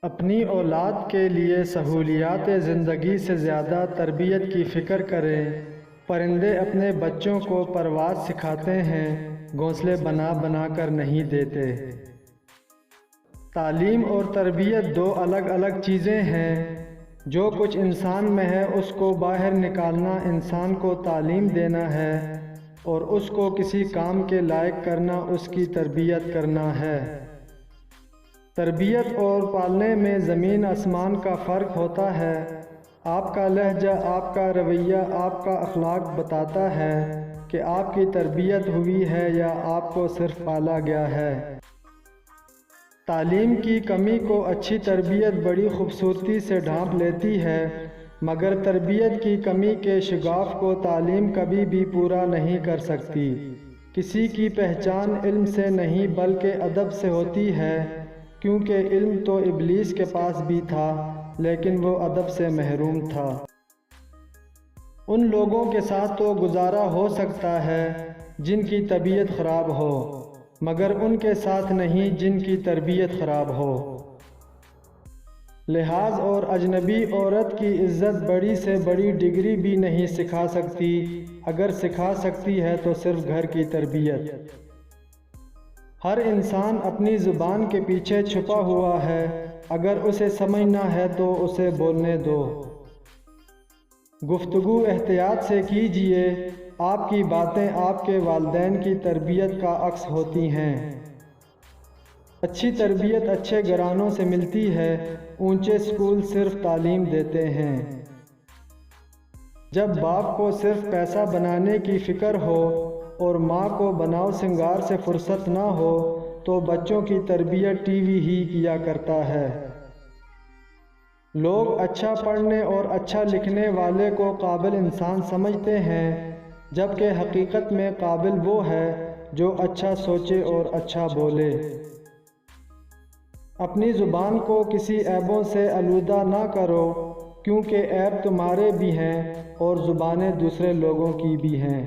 اپنی اولاد کے لیے سہولیات زندگی سے زیادہ تربیت کی فکر کریں۔ پرندے اپنے بچوں کو پرواز سکھاتے ہیں، گھونسلے بنا بنا کر نہیں دیتے۔ تعلیم اور تربیت دو الگ الگ چیزیں ہیں۔ جو کچھ انسان میں ہے اس کو باہر نکالنا انسان کو تعلیم دینا ہے، اور اس کو کسی کام کے لائق کرنا اس کی تربیت کرنا ہے۔ تربیت اور پالنے میں زمین آسمان کا فرق ہوتا ہے۔ آپ کا لہجہ، آپ کا رویہ، آپ کا اخلاق بتاتا ہے کہ آپ کی تربیت ہوئی ہے یا آپ کو صرف پالا گیا ہے۔ تعلیم کی کمی کو اچھی تربیت بڑی خوبصورتی سے ڈھانپ لیتی ہے، مگر تربیت کی کمی کے شگاف کو تعلیم کبھی بھی پورا نہیں کر سکتی۔ کسی کی پہچان علم سے نہیں بلکہ ادب سے ہوتی ہے، کیونکہ علم تو ابلیس کے پاس بھی تھا لیکن وہ ادب سے محروم تھا۔ ان لوگوں کے ساتھ تو گزارا ہو سکتا ہے جن کی طبیعت خراب ہو، مگر ان کے ساتھ نہیں جن کی تربیت خراب ہو۔ لحاظ اور اجنبی عورت کی عزت بڑی سے بڑی ڈگری بھی نہیں سکھا سکتی، اگر سکھا سکتی ہے تو صرف گھر کی تربیت۔ ہر انسان اپنی زبان کے پیچھے چھپا ہوا ہے، اگر اسے سمجھنا ہے تو اسے بولنے دو۔ گفتگو احتیاط سے کیجیے، آپ کی باتیں آپ کے والدین کی تربیت کا عکس ہوتی ہیں۔ اچھی تربیت اچھے گھرانوں سے ملتی ہے، اونچے اسکول صرف تعلیم دیتے ہیں۔ جب باپ کو صرف پیسہ بنانے کی فکر ہو اور ماں کو بناؤ سنگار سے فرصت نہ ہو تو بچوں کی تربیت ٹی وی ہی کیا کرتا ہے۔ لوگ اچھا پڑھنے اور اچھا لکھنے والے کو قابل انسان سمجھتے ہیں، جبکہ حقیقت میں قابل وہ ہے جو اچھا سوچے اور اچھا بولے۔ اپنی زبان کو کسی عیبوں سے آلودہ نہ کرو، کیونکہ عیب تمہارے بھی ہیں اور زبانیں دوسرے لوگوں کی بھی ہیں۔